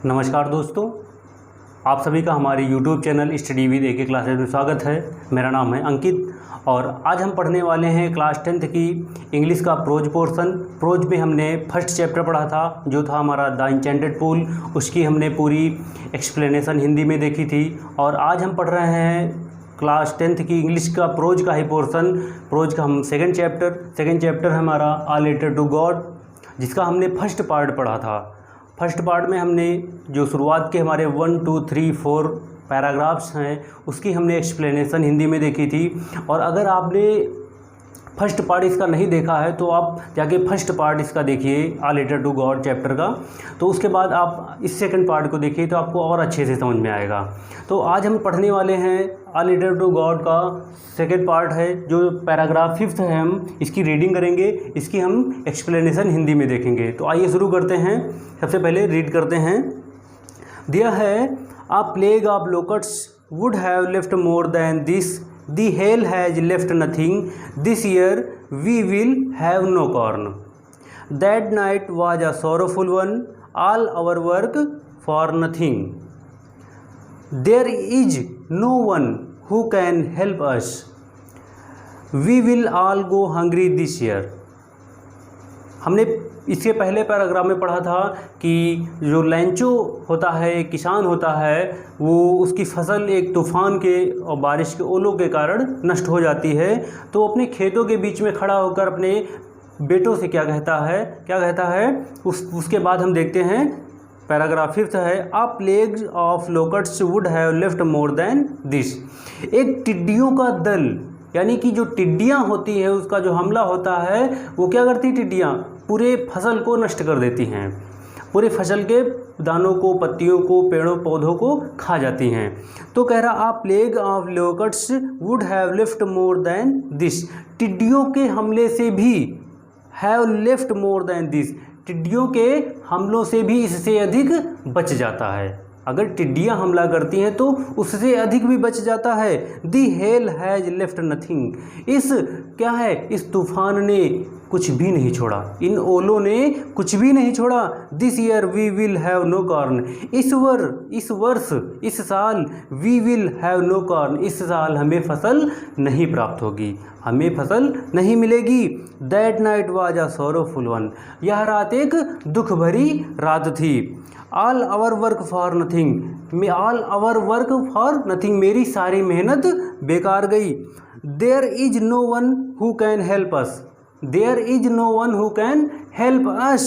नमस्कार दोस्तों, आप सभी का हमारे YouTube channel study with AK classes में स्वागत है। मेरा नाम है अंकित और आज हम पढ़ने वाले हैं क्लास 10th की इंग्लिश का प्रोज पोर्शन। प्रोज में हमने फर्स्ट चैप्टर पढ़ा था जो था हमारा द इंचेंटेड पूल। उसकी हमने पूरी एक्सप्लेनेशन हिंदी में देखी थी और आज हम पढ़ रहे हैं क्लास 10th की इंग्लिश का प्रोज का ही पोर्शन। प्रोज का हम सेकेंड चैप्टर हमारा आ लेटर टू गॉड, जिसका हमने फर्स्ट पार्ट पढ़ा था। फर्स्ट पार्ट में हमने जो शुरुआत के हमारे 1, 2, 3, 4 पैराग्राफ्स हैं उसकी हमने एक्सप्लेनेशन हिंदी में देखी थी। और अगर आपने फर्स्ट पार्ट इसका नहीं देखा है तो आप जाके फर्स्ट पार्ट इसका देखिए, a letter to God chapter का। तो उसके बाद आप इस सेकंड पार्ट को देखिए तो आपको और अच्छे से समझ में आएगा। तो आज हम पढ़ने वाले हैं आ लेटर टू गॉड का सेकंड पार्ट है, जो पैराग्राफ 5th है। हम इसकी रीडिंग करेंगे, इसकी हम एक्सप्लेनेशन हिंदी में देखेंगे। तो आइए शुरू करते हैं। सबसे पहले रीड करते हैं। दिया है, a plague of locusts would have left more than this, the hail has left nothing, this year we will have no corn. That night was a sorrowful one, all our work for nothing. There is no one who can help us. We will all go hungry this year. हमने इसके पहले paragraph में पढ़ा था कि जो लैंचो होता है, एक किसान होता है, वो उसकी फसल एक तूफ़ान के और बारिश के ओलों के कारण नष्ट हो जाती है। तो अपने खेतों के बीच में खड़ा होकर अपने बेटों से क्या कहता है उसके बाद हम देखते हैं पैराग्राफ 5th है, a plague of locusts would have left more than this. एक टिड्डियों का दल, यानी कि जो टिड्डियाँ होती है उसका जो हमला होता है वो क्या करती है, टिड्डियाँ पूरे फसल को नष्ट कर देती हैं, पूरे फसल के दानों को, पत्तियों को, पेड़ों पौधों को खा जाती हैं। तो कह रहा, a plague of locusts would have left more than this, टिड्डियों के हमले से भी, have left more than this, टिड्डियों के हमलों से भी इससे अधिक बच जाता है। अगर टिड्डियाँ हमला करती हैं तो उससे अधिक भी बच जाता है। दी हेल हैज लेफ्ट नथिंग, इस तूफान ने कुछ भी नहीं छोड़ा, इन ओलों ने कुछ भी नहीं छोड़ा। This year we will have no corn, इस साल we will have no corn, इस साल हमें फसल नहीं प्राप्त होगी, हमें फसल नहीं मिलेगी। That night was a sorrowful one, यह रात एक दुख भरी रात थी। All our work for nothing, मेरी सारी मेहनत बेकार गई। There is no one who can help us, there is no one who can help us.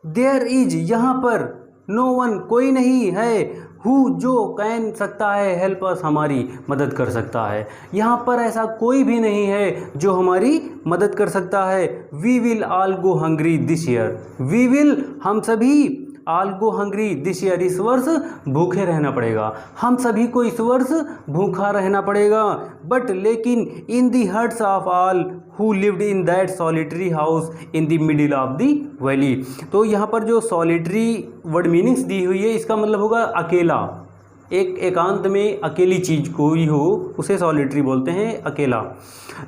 There is, यहाँ पर, नो वन, कोई नहीं है, हु, जो, कैन, सकता है, हेल्प अस, हमारी मदद कर सकता है। यहाँ पर ऐसा कोई भी नहीं है जो हमारी मदद कर सकता है। We will all go hungry this year, we will, हम सभी, all go hungry this year, इस वर्ष भूखे रहना पड़ेगा, हम सभी को इस वर्ष भूखा रहना पड़ेगा। बट लेकिन in the hearts of all who lived in that solitary house in the middle of the valley. तो यहाँ पर जो सॉलिटरी वर्ड मीनिंग्स दी हुई है, इसका मतलब होगा अकेला, एक एकांत में अकेली चीज़ कोई हो उसे सॉलिटरी बोलते हैं, अकेला।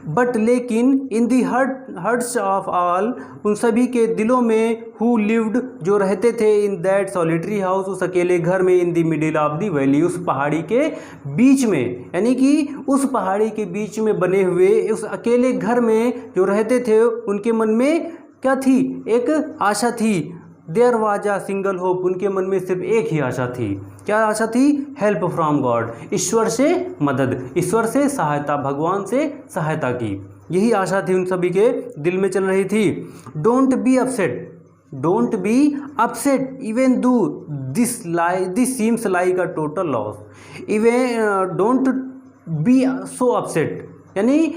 बट लेकिन in the hearts of all, उन सभी के दिलों में, हु लिव्ड, जो रहते थे, इन दैट सॉलिटरी हाउस, उस अकेले घर में, इन दी मिडिल ऑफ दी वैली, उस पहाड़ी के बीच में, यानी कि उस पहाड़ी के बीच में बने हुए उस अकेले घर में जो रहते थे, उनके मन में क्या थी, एक आशा थी। There was a single hope, उनके मन में सिर्फ एक ही आशा थी। क्या आशा थी? हेल्प फ्रॉम गॉड, ईश्वर से मदद, ईश्वर से सहायता, भगवान से सहायता की, यही आशा थी उन सभी के दिल में चल रही थी। Don't be upset even though this seems like a total loss, even don't be so upset, यानी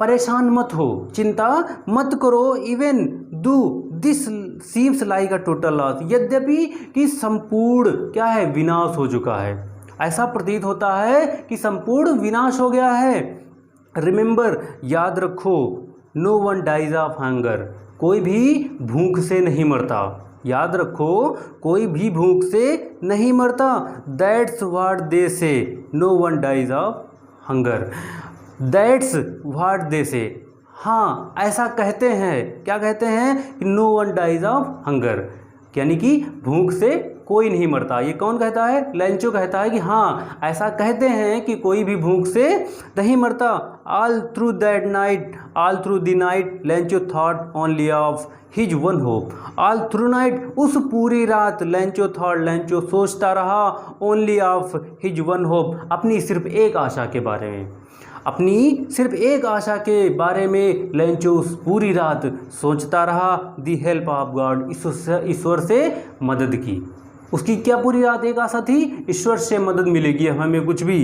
परेशान मत हो, चिंता मत करो। Even though this seems like a total loss, यद्यपि कि संपूर्ण क्या है, विनाश हो चुका है, ऐसा प्रतीत होता है कि संपूर्ण विनाश हो गया है। रिमेंबर, याद रखो, no one dies of hunger, कोई भी भूख से नहीं मरता, याद रखो, कोई भी भूख से नहीं मरता। That's what they say, no one dies of hunger, that's what they say, हाँ ऐसा कहते हैं, क्या कहते हैं कि no one dies of hunger, यानी कि भूख से कोई नहीं मरता। ये कौन कहता है? लेंचो कहता है कि हाँ, ऐसा कहते हैं कि कोई भी भूख से नहीं मरता। All through the night Lencho thought only of his one hope. All through night, उस पूरी रात लेंचो सोचता रहा only of his one hope, अपनी सिर्फ एक आशा के बारे में। अपनी सिर्फ एक आशा के बारे में लेंचो उस पूरी रात सोचता रहा। दी हेल्प ऑफ गॉड, ईश्वर से मदद की। उसकी क्या पूरी रात एक आशा थी? ईश्वर से मदद मिलेगी हमें कुछ भी।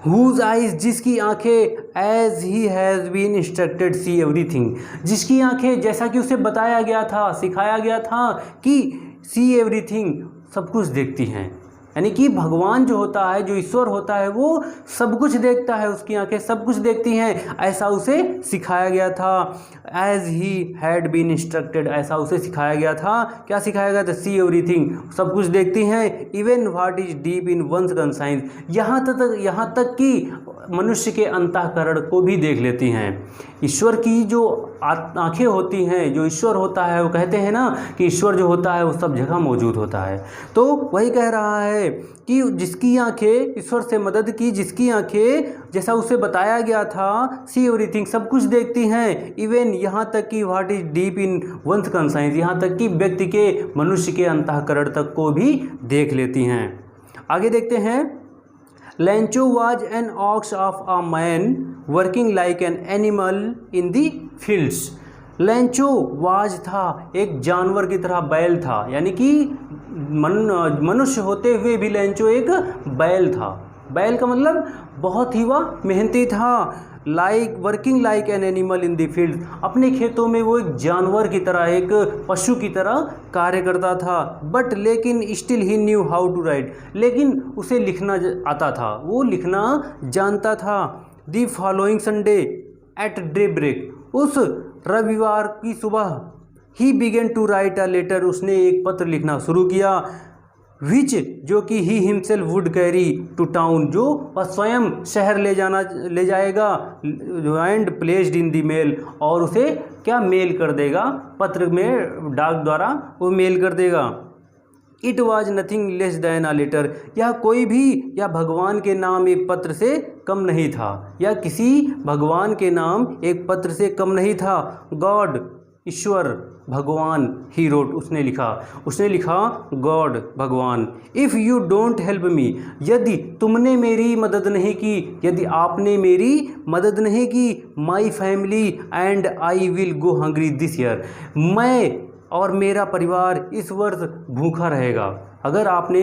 हुज आइज, जिसकी आंखें as he has been instructed see everything, जिसकी आंखें जैसा कि उसे बताया गया था, सिखाया गया था कि सी एवरीथिंग, सब कुछ देखती हैं। यानी कि भगवान जो होता है, जो ईश्वर होता है, वो सब कुछ देखता है, उसकी आंखें सब कुछ देखती हैं, ऐसा उसे सिखाया गया था। As he had been instructed, ऐसा उसे सिखाया गया था। क्या सिखाया गया था? सी एवरीथिंग, सब कुछ देखती हैं। Even what is deep in one's conscience, यहाँ तक कि मनुष्य के अंतःकरण को भी देख लेती हैं। ईश्वर की जो आंखें होती हैं, जो ईश्वर होता है, वो कहते हैं ना कि ईश्वर जो होता है वो सब जगह मौजूद होता है। तो वही कह रहा है कि जिसकी आंखें, ईश्वर से मदद की, जिसकी आंखें जैसा उसे बताया गया था, सी एवरीथिंग, सब कुछ देखती हैं। इवन, यहाँ तक कि what is deep in one's conscience, यहाँ तक कि व्यक्ति के, मनुष्य के अंतःकरण तक को भी देख लेती हैं। आगे देखते हैं। Lencho was an ox of a man working like an animal in the fields. Lencho was था, एक जानवर की तरह बैल था, यानी कि मनुष्य होते हुए भी लेंचो एक बैल था। बैल का मतलब बहुत ही वह मेहनती था। Working like an animal in the field, अपने खेतों में वो एक जानवर की तरह, एक पशु की तरह कार्य करता था। बट लेकिन still he knew how to write, लेकिन उसे लिखना आता था, वो लिखना जानता था। The following Sunday at daybreak, उस रविवार की सुबह he began to write a letter, उसने एक पत्र लिखना शुरू किया। विच, जो कि he himself would carry to town, जो वह स्वयं शहर ले जाएगा। And placed in the mail, और उसे क्या मेल कर देगा, पत्र में डाक द्वारा वो मेल कर देगा। It was nothing less than a letter, यह कोई भी, या भगवान के नाम एक पत्र से कम नहीं था, या किसी भगवान के नाम एक पत्र से कम नहीं था। गॉड, ईश्वर, भगवान, ही रोट, उसने लिखा गॉड, भगवान। If you don't help me, यदि तुमने मेरी मदद नहीं की, यदि आपने मेरी मदद नहीं की, my family and I will go hungry this year, मैं और मेरा परिवार इस वर्ष भूखा रहेगा। अगर आपने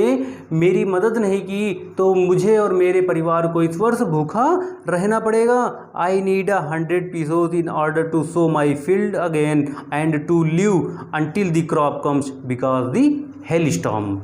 मेरी मदद नहीं की तो मुझे और मेरे परिवार को इस वर्ष भूखा रहना पड़ेगा। I need 100 pesos in order to sow my field again and to live until the crop comes because the hail storm.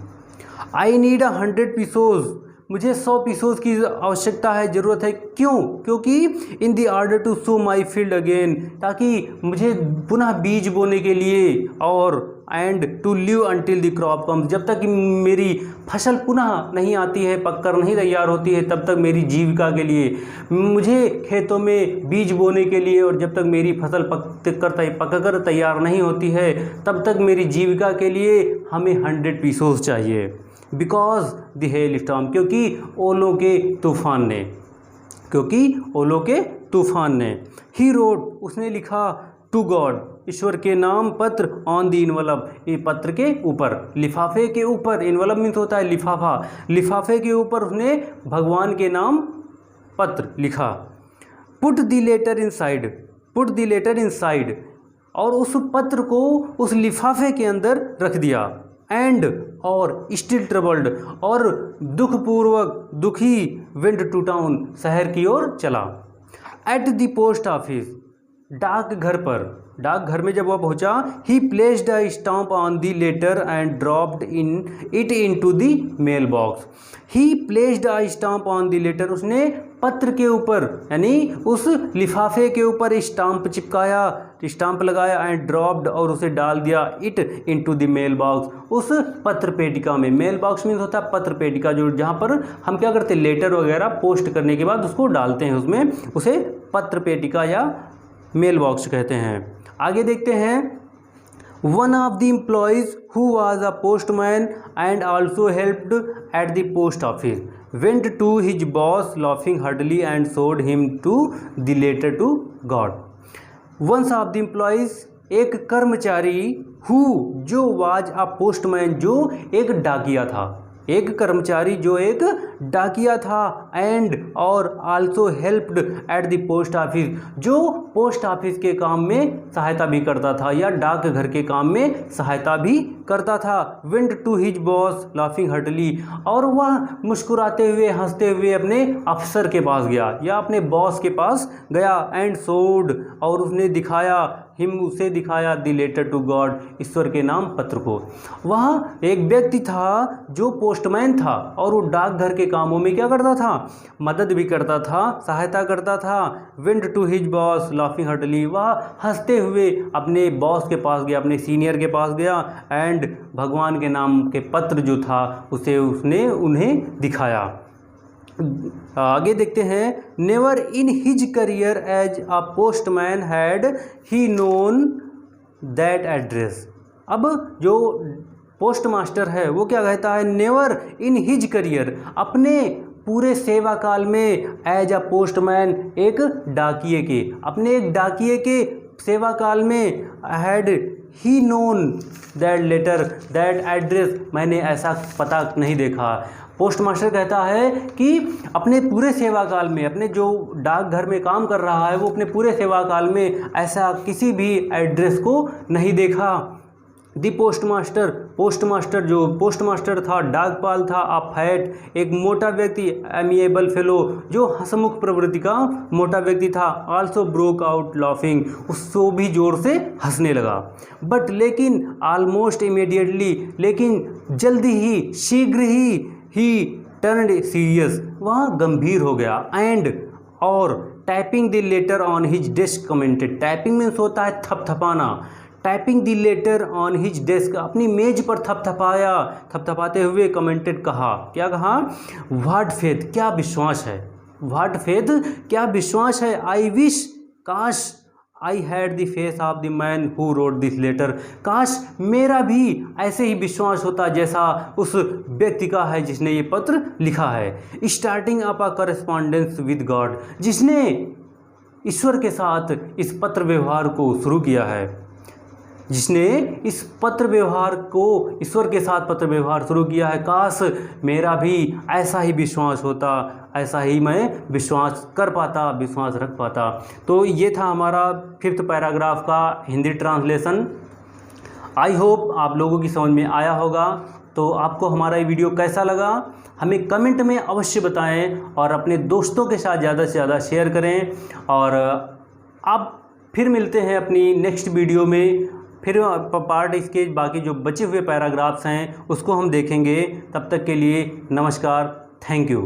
I need 100 pesos, मुझे 100 पीसों की आवश्यकता है, ज़रूरत है। क्यों? क्योंकि in the order to sow my field again, ताकि मुझे पुनः बीज बोने के लिए, और and to live until the crop comes, जब तक मेरी फसल पुनः नहीं आती है, पककर नहीं तैयार होती है, तब तक मेरी जीविका के लिए मुझे खेतों में बीज बोने के लिए, और जब तक मेरी फसल पककर तैयार नहीं होती है, तब तक मेरी जीविका के लिए हमें 100 पीसोस चाहिए। बिकॉज द हेल स्टॉर्म, क्योंकि ओलों के तूफान ने। ही रोट, उसने लिखा टू गॉड, ईश्वर के नाम, पत्र ऑन द इनवलप, ये पत्र के ऊपर, लिफाफे के ऊपर, इनवलप मीन्स होता है लिफाफा, लिफाफे के ऊपर उसने भगवान के नाम पत्र लिखा। पुट द लेटर इनसाइड, और उस पत्र को उस लिफाफे के अंदर रख दिया। एंड, और स्टिल ट्रबल्ड, और दुखी वेंट टू टाउन, शहर की ओर चला। एट द पोस्ट ऑफिस, डाकघर में जब वह पहुंचा, he placed a stamp on the letter and dropped it into the mail box. He placed a stamp on the letter, उसने पत्र के ऊपर, यानी उस लिफाफे के ऊपर स्टाम्प चिपकाया, स्टाम्प लगाया, एंड ड्रॉप्ड, और उसे डाल दिया, it into the mail box, उस पत्र पेटिका में। मेल बॉक्स मीन्स होता है पत्र पेटिका, जो जहाँ पर हम क्या करते हैं, लेटर वगैरह पोस्ट करने के बाद उसको डालते हैं उसमें, उसे पत्र पेटिका या मेल बॉक्स कहते हैं। आगे देखते हैं। One of the employees who was a postman and also helped at the post office went to his boss laughing heartily and showed him to the letter to God. One of the employees, एक कर्मचारी, who जो was a postman जो एक डाकिया था, एक कर्मचारी जो एक डाकिया था, एंड और also helped at the post office जो पोस्ट ऑफिस के काम में सहायता भी करता था या डाक घर के काम में सहायता भी करता था। Went to his boss laughing heartily, और वह मुस्कुराते हुए हंसते हुए अपने अफसर के पास गया या अपने बॉस के पास गया। एंड सोड, और उसने दिखाया, उसे दिखाया द लेटर टू गॉड, ईश्वर के नाम पत्र को। वह एक व्यक्ति था जो पोस्टमैन था और वो डाकघर के कामों में क्या करता था, मदद भी करता था, सहायता करता था। Went to his boss laughing heartily, वह हंसते हुए अपने बॉस के पास गया, अपने सीनियर के पास गया। एंड भगवान के नाम के पत्र जो था उसे उसने उन्हें दिखाया। आगे देखते हैं। Never in his career as a postman had he known that address. अब जो पोस्ट मास्टर है वो क्या कहता है, नेवर इन हिज करियर, अपने पूरे सेवा काल में, एज अ पोस्टमैन एक डाकिए के, अपने एक डाकिए के सेवा काल में, had he known that letter that address, मैंने ऐसा पता नहीं देखा। पोस्ट मास्टर कहता है कि अपने पूरे सेवा काल में, अपने जो डाकघर में काम कर रहा है वो अपने पूरे सेवा काल में ऐसा किसी भी एड्रेस को नहीं देखा। दी पोस्टमास्टर जो पोस्टमास्टर था, डाकपाल था, अ फैट, एक मोटा व्यक्ति, एमिएबल फेलो जो हंसमुख प्रवृत्ति का मोटा व्यक्ति था, आल्सो ब्रोक आउट लाफिंग, उसको भी जोर से हंसने लगा। बट लेकिन ऑलमोस्ट इमीडिएटली, लेकिन जल्दी ही, शीघ्र ही टर्न्ड सीरियस, वह गंभीर हो गया। एंड और typing the letter on his desk commented, typing means होता है थपथपाना, typing the letter on his desk, अपनी मेज पर थपथपाया, थपथपाते हुए कमेंटेड, कहा, क्या कहा, व्हाट फेथ, क्या विश्वास है, व्हाट फेथ, क्या विश्वास है, आई विश, काश, I had the face of the man who wrote this letter, काश मेरा भी ऐसे ही विश्वास होता जैसा उस व्यक्ति का है जिसने ये पत्र लिखा है। Starting up a correspondence with God, जिसने ईश्वर के साथ इस पत्र व्यवहार को शुरू किया है, जिसने इस पत्र व्यवहार को, ईश्वर के साथ पत्र व्यवहार शुरू किया है। काश मेरा भी ऐसा ही विश्वास होता, ऐसा ही मैं विश्वास कर पाता, विश्वास रख पाता। तो ये था हमारा 5th पैराग्राफ का हिंदी ट्रांसलेशन। आई होप आप लोगों की समझ में आया होगा। तो आपको हमारा ये वीडियो कैसा लगा हमें कमेंट में अवश्य बताएं और अपने दोस्तों के साथ ज़्यादा से ज़्यादा शेयर करें। और आप फिर मिलते हैं अपनी नेक्स्ट वीडियो में, फिर पार्ट इसके बाकी जो बचे हुए पैराग्राफ्स हैं उसको हम देखेंगे। तब तक के लिए नमस्कार, थैंक यू।